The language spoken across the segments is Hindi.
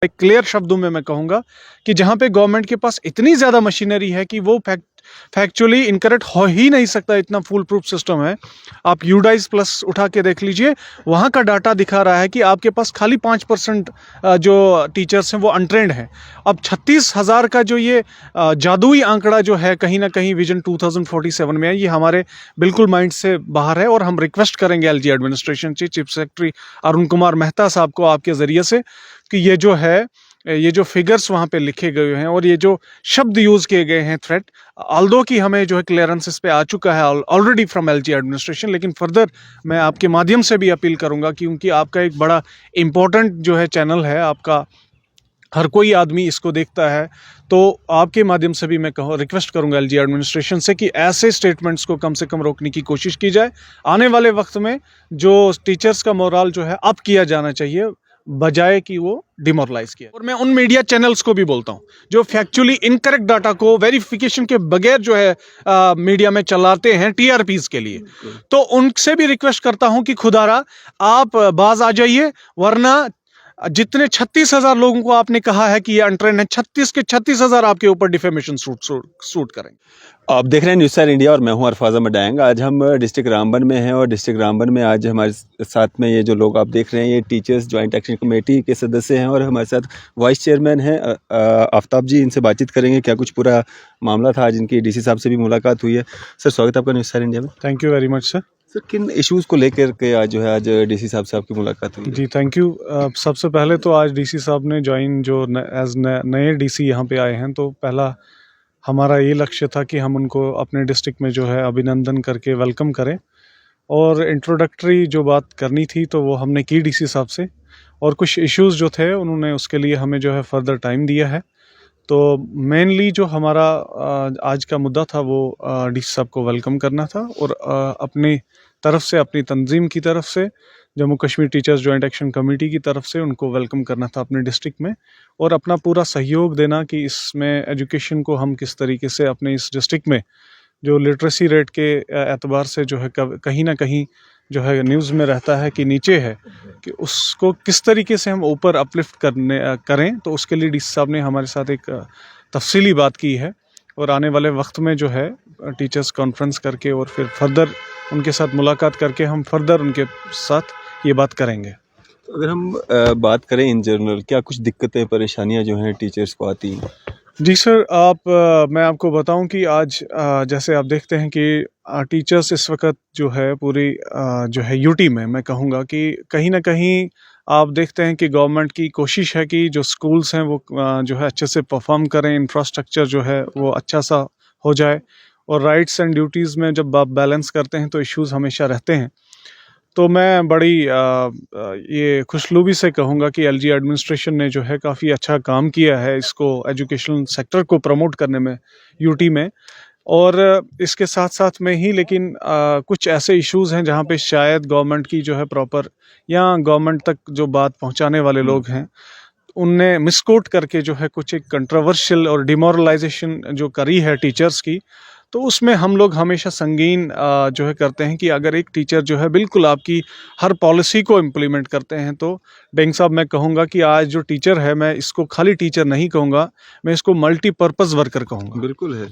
एक क्लियर शब्दों में मैं कहूँगा कि जहाँ पे गवर्नमेंट के पास इतनी ज़्यादा मशीनरी है कि वो फैक्चुअली इनकरेक्ट हो ही नहीं सकता, इतना फुल प्रूफ सिस्टम है। आप यूडाइस प्लस उठा के देख लीजिए, वहाँ का डाटा दिखा रहा है कि आपके पास खाली 5% जो टीचर्स हैं वो अनट्रेंड हैं। अब 36,000 का जो ये जादुई आंकड़ा जो है कहीं ना कहीं विजन 2047 में है, ये हमारे बिल्कुल माइंड से बाहर है। और हम रिक्वेस्ट करेंगे एलजी एडमिनिस्ट्रेशन से, चीफ सेक्रेटरी अरुण कुमार मेहता साहब को आपके ज़रिए से, कि ये जो है, ये जो फिगर्स वहाँ पे लिखे गए हैं और ये जो शब्द यूज़ किए गए हैं थ्रेट, ऑल्दो कि हमें जो है क्लियरेंसेस पे आ चुका है ऑलरेडी फ्रॉम एलजी एडमिनिस्ट्रेशन, लेकिन फर्दर मैं आपके माध्यम से भी अपील करूँगा, क्योंकि आपका एक बड़ा इम्पोर्टेंट जो है चैनल है, आपका हर कोई आदमी इसको देखता है, तो आपके माध्यम से भी मैं रिक्वेस्ट करूंगा एलजी एडमिनिस्ट्रेशन से कि ऐसे स्टेटमेंट्स को कम से कम रोकने की कोशिश की जाए। आने वाले वक्त में जो टीचर्स का मोरल जो है अप किया जाना चाहिए, बजाय कि वो डिमोरलाइज किया। और मैं उन मीडिया चैनल्स को भी बोलता हूँ जो फैक्चुअली इनकरेक्ट डाटा को वेरिफिकेशन के बगैर जो है मीडिया में चलाते हैं टीआरपीज के लिए, तो उनसे भी रिक्वेस्ट करता हूँ कि खुदारा आप बाज आ जाइए, वरना जितने 36,000 लोगों को आपने कहा है कि ये अनट्रेंड है, 36 के 36,000 आपके ऊपर डिफेमेशन सूट करेंगे। आप देख रहे हैं न्यूज़ स्टार इंडिया और मैं हूं अरफाज अहमद डायंग। आज हम डिस्ट्रिक्ट रामबन में हैं और डिस्ट्रिक्ट रामबन में आज हमारे साथ में ये जो लोग आप देख रहे हैं, ये टीचर्स जॉइंट एक्शन कमेटी के सदस्य हैं और हमारे साथ वाइस चेयरमैन हैं आफ्ताब जी। इनसे बातचीत करेंगे क्या कुछ पूरा मामला था। आज इनकी डीसी साहब से भी मुलाकात हुई है। सर, स्वागत है आपका न्यूज़ स्टार इंडिया में। Thank you very much sir. Sir, किन इश्यूज़ को लेकर के आज जो है आज डीसी साहब से आपकी मुलाकात हुई? जी थैंक यू। सबसे पहले तो आज डीसी साहब ने ज्वाइन जो एज नए डीसी यहाँ पे आए हैं, तो पहला हमारा ये लक्ष्य था कि हम उनको अपने डिस्ट्रिक्ट में जो है अभिनंदन करके वेलकम करें। और इंट्रोडक्टरी जो बात करनी थी तो वो हमने की डीसी साहब से, और कुछ इश्यूज़ जो थे उन्होंने उसके लिए हमें जो है फर्दर टाइम दिया है। तो मेनली जो हमारा आज का मुद्दा था वो डीसी साहब को वेलकम करना था, और अपनी तरफ से, अपनी तंजीम की तरफ से, Jammu Kashmir teachers joint action committee की तरफ से उनको वेलकम करना था अपने डिस्ट्रिक्ट में, और अपना पूरा सहयोग देना कि इसमें एजुकेशन को हम किस तरीके से अपने इस डिस्ट्रिक्ट में, जो लिटरेसी रेट के एतबार से जो है कहीं ना कहीं जो है न्यूज़ में रहता है कि नीचे है, कि उसको किस तरीके से हम ऊपर अपलिफ्ट करें। तो उसके लिए डीसी साहब ने हमारे साथ एक तफसीली बात की है, और आने वाले वक्त में जो है टीचर्स कॉन्फ्रेंस करके और फिर फर्दर उनके साथ मुलाकात करके हम फर्दर उनके साथ ये बात करेंगे। तो अगर हम बात करें इन जनरल, क्या कुछ दिक्कतें परेशानियां जो हैं टीचर्स को आती हैं? जी सर, मैं आपको बताऊं कि आज जैसे आप देखते हैं कि टीचर्स इस वक्त जो है पूरी जो है यूटी में, मैं कहूँगा कि कहीं ना कहीं आप देखते हैं कि गवर्नमेंट की कोशिश है कि जो स्कूल्स हैं वो जो है अच्छे से परफॉर्म करें, इंफ्रास्ट्रक्चर जो है वो अच्छा सा हो जाए, और राइट्स एंड ड्यूटीज़ में जब आप बैलेंस करते हैं तो इश्यूज़ हमेशा रहते हैं। तो मैं बड़ी ये खुशनुमी से कहूँगा कि एलजी एडमिनिस्ट्रेशन ने जो है काफ़ी अच्छा काम किया है इसको एजुकेशन सेक्टर को प्रमोट करने में यूटी में। और इसके साथ साथ में ही लेकिन कुछ ऐसे इश्यूज़ हैं जहाँ पे शायद गवर्नमेंट की जो है प्रॉपर, या गवर्नमेंट तक जो बात पहुँचाने वाले लोग हैं उनने मिसकोट करके जो है कुछ एक कंट्रोवर्शियल और डिमोरलाइजेशन जो करी है टीचर्स की। तो उसमें हम लोग हमेशा संगीन जो है करते हैं कि अगर एक टीचर जो है बिल्कुल आपकी हर पॉलिसी को इम्प्लीमेंट करते हैं, तो डेंग साहब मैं कहूँगा कि आज जो टीचर है, मैं इसको खाली टीचर नहीं कहूँगा, मैं इसको मल्टीपर्पज़ वर्कर कहूँगा। बिल्कुल है।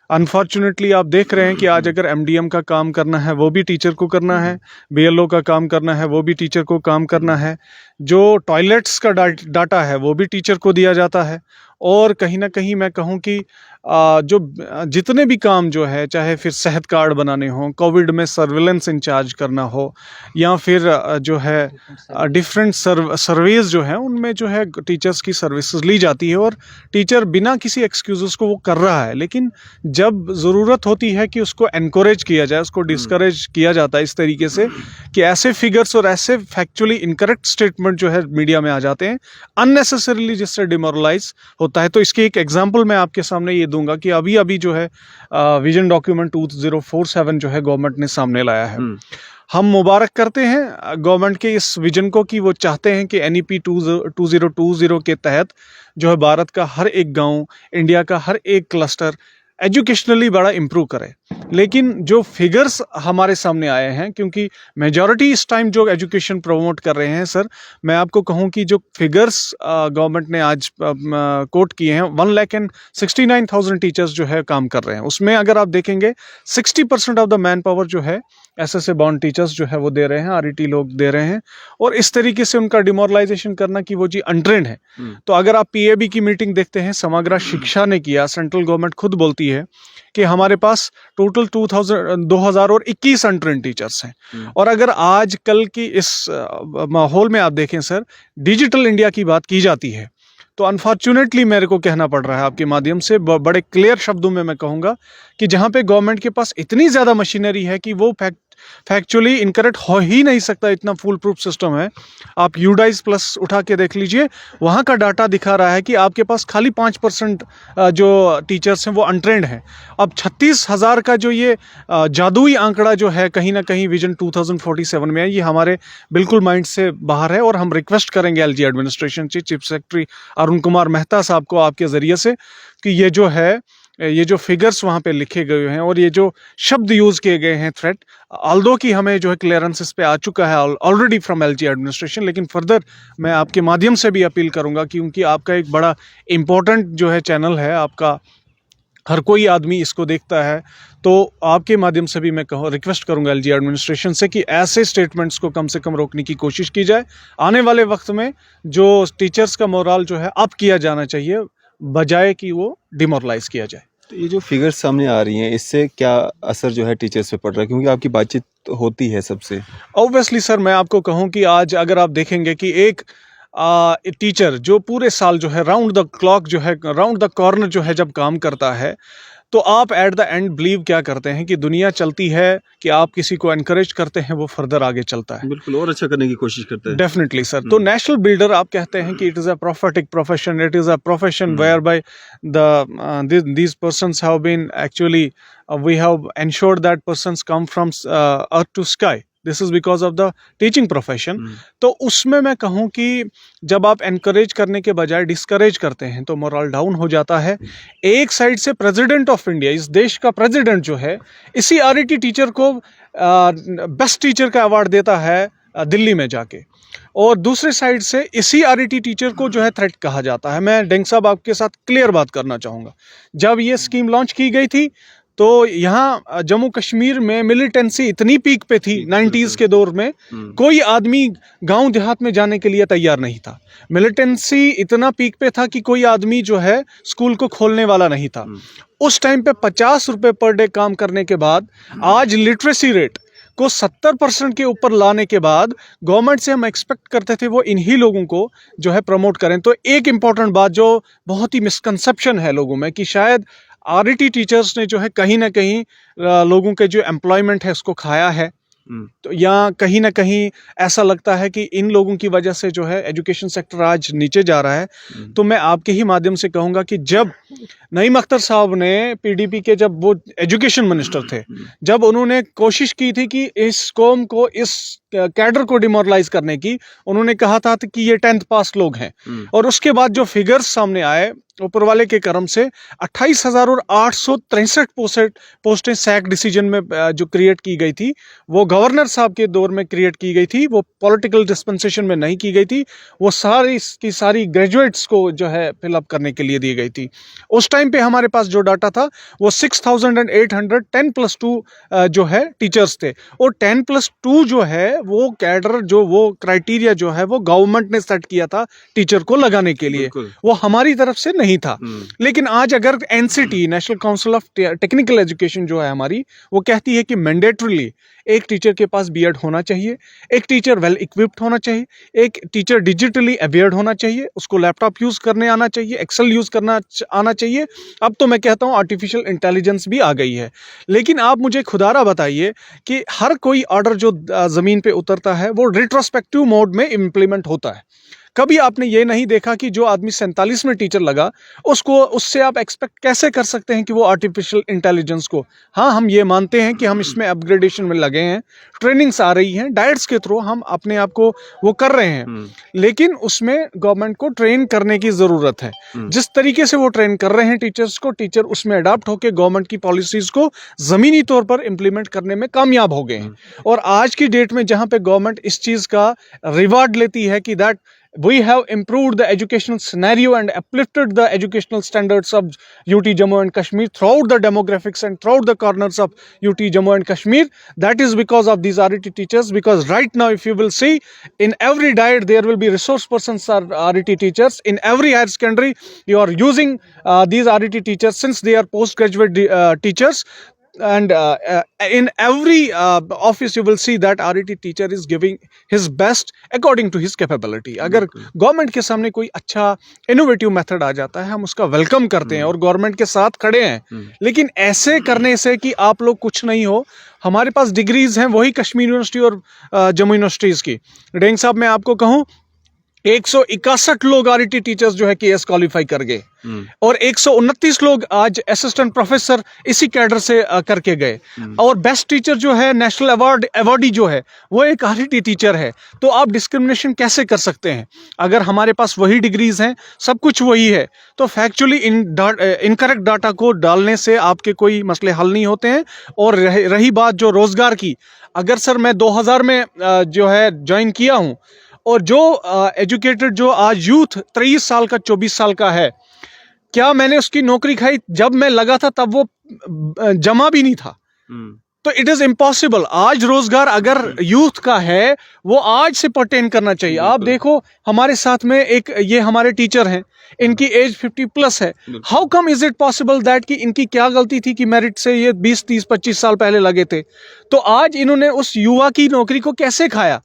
अनफॉर्चुनेटली आप देख रहे हैं कि आज अगर एमडीएम का काम करना है वो भी टीचर को करना है, बीएलओ का काम करना है वो भी टीचर को काम करना है, जो टॉयलेट्स का डाटा है वो भी टीचर को दिया जाता है। और कहीं ना कहीं मैं कहूँ कि जो जितने भी काम जो है, चाहे फिर सेहत कार्ड बनाने हों, कोविड में सर्विलेंस इंचार्ज करना हो, या फिर जो है डिफरेंट सर्वेज जो है उनमें जो है टीचर्स की सर्विसेज ली जाती है, और टीचर बिना किसी एक्सक्यूज़ को वो कर रहा है। लेकिन जब ज़रूरत होती है कि उसको एनकरेज किया जाए, उसको डिस्करेज किया जाता है इस तरीके से कि ऐसे फिगर्स और ऐसे फैक्चुअली इनकरेक्ट स्टेटमेंट जो है मीडिया में आ जाते हैं अननेसेसरीली, जिससे डिमोरलाइज होता है। तो इसकी एक एग्जांपल मैं आपके सामने ये दूंगा कि अभी जो है विजन डॉक्यूमेंट 2047 जो है गवर्नमेंट ने सामने लाया है। हम मुबारक करते हैं गवर्नमेंट के इस विजन को कि वो चाहते हैं कि NEP 2020 के तहत जो है भारत का हर एक गांव, इंडिया का हर एक क्लस्टर एजुकेशनली बड़ा इम्प्रूव करे। लेकिन जो फिगर्स हमारे सामने आए हैं, क्योंकि मेजॉरिटी इस टाइम जो एजुकेशन प्रमोट कर रहे हैं सर, मैं आपको कहूं कि जो फिगर्स गवर्नमेंट ने आज कोट किए हैं, 1,69,000 टीचर्स जो है काम कर रहे हैं। उसमें अगर आप देखेंगे 60% ऑफ द मैन पावर जो है एसएसए बॉन्ड टीचर्स जो है वो दे रहे हैं, आरईटी लोग दे रहे हैं, और इस तरीके से उनका डिमोरलाइजेशन करना कि वो जी अनट्रेंड है। तो अगर आप पीएबी की मीटिंग देखते हैं, समग्र शिक्षा ने किया, सेंट्रल गवर्नमेंट खुद बोलती है कि हमारे पास टोटल 2021 अनट्रेंड टीचर्स हैं। और अगर आज कल की इस माहौल में आप देखें सर, डिजिटल इंडिया की बात की जाती है, तो अनफॉर्चुनेटली मेरे को कहना पड़ रहा है आपके माध्यम से, बड़े क्लियर शब्दों में मैं कहूँगा कि जहाँ पे गवर्नमेंट के पास इतनी ज़्यादा मशीनरी है कि वो फैक्चुअली इनकरेक्ट हो ही नहीं सकता, इतना फुल प्रूफ सिस्टम है। आप यूडाइस प्लस उठा के देख लीजिए, वहाँ का डाटा दिखा रहा है कि आपके पास खाली 5% जो टीचर्स हैं वो अनट्रेंड हैं। अब 36,000 का जो ये जादुई आंकड़ा जो है कहीं ना कहीं विजन 2047 में है, ये हमारे बिल्कुल माइंड से बाहर है। और हम रिक्वेस्ट करेंगे एलजी एडमिनिस्ट्रेशन से, चीफ सेक्रेटरी अरुण कुमार मेहता साहब को आपके ज़रिए से, कि ये जो फिगर्स वहाँ पे लिखे गए हैं और ये जो शब्द यूज़ किए गए हैं थ्रेट, ऑल्दो कि हमें जो है क्लियरेंसेस पे आ चुका है ऑलरेडी फ्रॉम एलजी एडमिनिस्ट्रेशन, लेकिन फर्दर मैं आपके माध्यम से भी अपील करूँगा, क्योंकि आपका एक बड़ा इम्पोर्टेंट जो है चैनल है आपका, हर कोई आदमी इसको देखता है, तो आपके माध्यम से भी मैं रिक्वेस्ट करूंगा एलजी एडमिनिस्ट्रेशन से कि ऐसे स्टेटमेंट्स को कम से कम रोकने की कोशिश की जाए। आने वाले वक्त में जो टीचर्स का मोरल जो है अप किया जाना चाहिए, बजाय कि वो डिमोरलाइज किया जाए। तो ये जो फिगर्स सामने आ रही हैं, इससे क्या असर जो है टीचर्स पे पड़ रहा है, क्योंकि आपकी बातचीत होती है सबसे? ऑब्वियसली सर, मैं आपको कहूं कि आज अगर आप देखेंगे कि एक टीचर जो पूरे साल जो है राउंड द क्लॉक जो है, राउंड द कॉर्नर जो है जब काम करता है, तो आप एट द एंड बिलीव क्या करते हैं कि दुनिया चलती है कि आप किसी को एनकरेज करते हैं, वो फर्दर आगे चलता है, बिल्कुल, और अच्छा करने की कोशिश करता है। Definitely sir. तो नेशनल बिल्डर आप कहते हैं कि it is a prophetic profession, it is a profession whereby these persons have been actually we have ensured that persons come from earth to sky. This is because of the teaching profession. तो उसमें मैं कहूँ कि जब आप एनकरेज करने के बजाय डिस्करेज करते हैं तो मोरल डाउन हो जाता है। एक साइड से प्रेसिडेंट ऑफ इंडिया, इस देश का प्रेसिडेंट जो है, इसी आरईटी टीचर को बेस्ट टीचर का अवार्ड देता है दिल्ली में जाके, और दूसरे साइड से इसी आरईटी टीचर को जो है थ्रेट कहा जाता है। मैं डेंग साहब आपके साथ क्लियर बात करना चाहूँगा, जब ये स्कीम लॉन्च की गई थी तो यहाँ जम्मू कश्मीर में मिलिटेंसी इतनी पीक पे थी 90s के दौर में, कोई आदमी गांव देहात में जाने के लिए तैयार नहीं था। मिलिटेंसी इतना पीक पे था कि कोई आदमी जो है स्कूल को खोलने वाला नहीं था। उस टाइम पे 50 रुपए पर डे काम करने के बाद आज लिटरेसी रेट को 70% के ऊपर लाने के बाद गवर्नमेंट से हम एक्सपेक्ट करते थे वो इन्हीं लोगों को जो है प्रमोट करें। तो एक इम्पॉर्टेंट बात जो बहुत ही मिसकंसेप्शन है लोगों में कि शायद आरईटी टीचर्स ने जो है कहीं ना कहीं लोगों के जो एम्प्लॉयमेंट है उसको खाया है, तो या कहीं ना कहीं ऐसा लगता है कि इन लोगों की वजह से जो है एजुकेशन सेक्टर आज नीचे जा रहा है। तो मैं आपके ही माध्यम से कहूँगा कि जब नईम अख्तर साहब ने पीडीपी के, जब वो एजुकेशन मिनिस्टर थे, जब उन्होंने कोशिश की थी कि इस कौम को, इस कैडर को डिमोरलाइज करने की, उन्होंने कहा था कि ये 10th पास लोग हैं, और उसके बाद जो फिगर्स सामने आए ऊपर वाले के कर्म से 28,863 पोस्टें सैक डिसीजन में जो क्रिएट की गई थी वो गवर्नर साहब के दौर में क्रिएट की गई थी, वो पॉलिटिकल डिस्पेंसेशन में नहीं की गई थी, वो सारी की सारी ग्रेजुएट्स को जो है फिलअप करने के लिए दी गई थी। उस टाइम पे हमारे पास जो डाटा था वो 6,800 10+2 जो है टीचर्स थे, और 10+2 जो है वो कैडर, जो वो क्राइटेरिया जो है वो गवर्नमेंट ने सेट किया था टीचर को लगाने के लिए, वो हमारी तरफ से नहीं था। लेकिन आज अगर NCT, national council of technical education जो है हमारी, वो कहती है कि मैंडेटरीली एक टीचर के पास बीएड होना चाहिए, एक टीचर वेल इक्विप्ड होना चाहिए, एक टीचर डिजिटली अवेयर्ड होना चाहिए, उसको लैपटॉप यूज करने आना चाहिए, एक्सेल यूज करना आना चाहिए। अब तो मैं कहता हूँ आर्टिफिशियल इंटेलिजेंस भी आ गई है। लेकिन आप मुझे खुदारा बताइए कि हर कोई ऑर्डर जो जमीन पे उतरता है वो रिट्रोस्पेक्टिव मोड में इम्प्लीमेंट होता है। कभी आपने ये नहीं देखा कि जो आदमी 47 में टीचर लगा उससे आप एक्सपेक्ट कैसे कर सकते हैं कि वो आर्टिफिशियल इंटेलिजेंस को, हाँ हम ये मानते हैं कि हम इसमें अपग्रेडेशन में लगे हैं, ट्रेनिंग्स आ रही हैं, डाइट्स के थ्रू हम अपने आप को वो कर रहे हैं, लेकिन उसमें गवर्नमेंट को ट्रेन करने की ज़रूरत है। जिस तरीके से वो ट्रेन कर रहे हैं टीचर्स को, टीचर उसमें अडाप्ट होकर गवर्नमेंट की पॉलिसीज़ को ज़मीनी तौर पर इम्प्लीमेंट करने में कामयाब हो गए हैं। और आज की डेट में जहाँ पे गवर्नमेंट इस चीज़ का रिवार्ड लेती है कि that we have improved the educational scenario and uplifted the educational standards of UT Jammu and Kashmir throughout the demographics and throughout the corners of UT Jammu and Kashmir. That is because of these RET teachers, because right now if you will see, in every diet there will be resource persons or RET teachers. In every higher secondary you are using these RET teachers since they are postgraduate teachers. And in every office you will see that RET teacher is giving his best according to his capability. अगर गवर्नमेंट के सामने कोई अच्छा इनोवेटिव मेथड आ जाता है हम उसका वेलकम करते हैं और गवर्नमेंट के साथ खड़े हैं, लेकिन ऐसे करने से कि आप लोग कुछ नहीं हो, हमारे पास डिग्रीज हैं वही कश्मीर यूनिवर्सिटी और जम्मू यूनिवर्सिटीज की। डेंग साहब मैं आपको कहूँ 161 लोग RET टीचर्स जो है KS क्वालिफाई कर गए और 129 लोग आज असिस्टेंट प्रोफेसर इसी कैडर से करके गए। और बेस्ट टीचर जो है नेशनल अवार्डी जो है वो एक RET टीचर है। तो आप डिस्क्रिमिनेशन कैसे कर सकते हैं? अगर हमारे पास वही डिग्रीज हैं, सब कुछ वही है, तो फैक्चुअली इनकरेक्ट डाटा को डालने से आपके कोई मसले हल नहीं होते हैं। और रही बात जो रोजगार की, अगर सर मैं 2000 में जो है ज्वाइन किया हूँ और जो एजुकेटेड जो आज यूथ 23 साल का 24 साल का है, क्या मैंने उसकी नौकरी खाई? जब मैं लगा था तब वो जमा भी नहीं था। तो इट इज इम्पॉसिबल। आज रोजगार अगर यूथ का है वो आज से पर्टेन करना चाहिए। आप देखो हमारे साथ में एक ये हमारे टीचर हैं, इनकी एज 50+ है। How come is it possible that कि इनकी क्या गलती थी कि मेरिट से ये 20, 30, 25 साल पहले लगे थे, तो आज इन्होंने उस युवा की नौकरी को कैसे खाया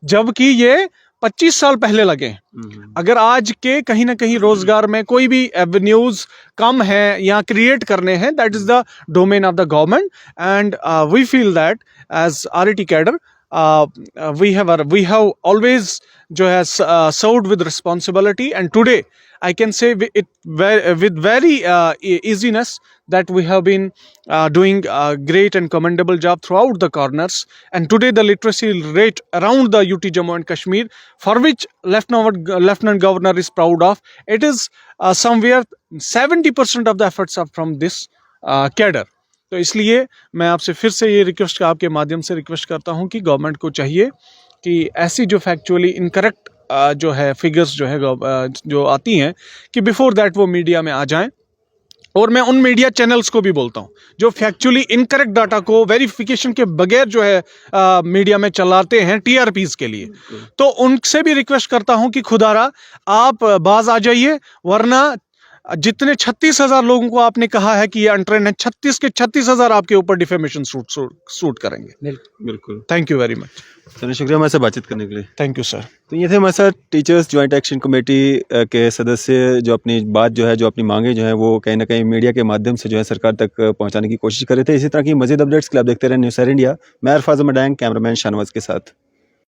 जबकि ये 25 साल पहले लगे हैं। अगर आज के कहीं ना कहीं रोजगार में कोई भी एवेन्यूज कम है या क्रिएट करने हैं, that is the domain of the government and we feel that as RET cadre we have always जो है served with responsibility, and today I can say with very easiness that we have been doing a great and commendable job throughout the corners. And today the literacy rate around the UT Jammu and Kashmir, for which Lieutenant Governor is proud of, it is somewhere 70% of the efforts are from this cadre. तो इसलिए मैं आपसे फिर से ये रिक्वेस्ट आपके माध्यम से रिक्वेस्ट करता हूँ कि गवर्नमेंट को चाहिए कि ऐसी जो फैक्चुअली इनकरेक्ट जो है फिगर्स जो है जो आती हैं कि बिफोर दैट वो मीडिया में आ जाएं। और मैं उन मीडिया चैनल्स को भी बोलता हूं जो फैक्चुअली इनकरेक्ट डाटा को वेरिफिकेशन के बगैर जो है मीडिया में चलाते हैं TRPs के लिए, तो उनसे भी रिक्वेस्ट करता हूं कि खुदारा आप बाज आ जाइए, वरना जितने 36,000 लोगों को आपने कहा है कि ये अनट्रेंड है, 36 के 36,000 आपके ऊपर डिफेमेशन सूट करेंगे। बिल्कुल। Thank you very much. Sir शुक्रिया हमारे साथ बातचीत करने के लिए। Thank you sir. तो ये थे हमारे साथ टीचर्स जॉइंट एक्शन कमेटी के सदस्य जो अपनी बात जो है, जो अपनी मांगे जो है वो कहीं ना कहीं मीडिया के माध्यम से जो है सरकार तक पहुंचाने की कोशिश कर रहे थे। इसी तरह की मजीद अपडेट्स के लिए आप देखते रहे न्यूज़ इंडिया। मैं अरफाज मडैंग, कैमरामैन शाहनवाज के साथ।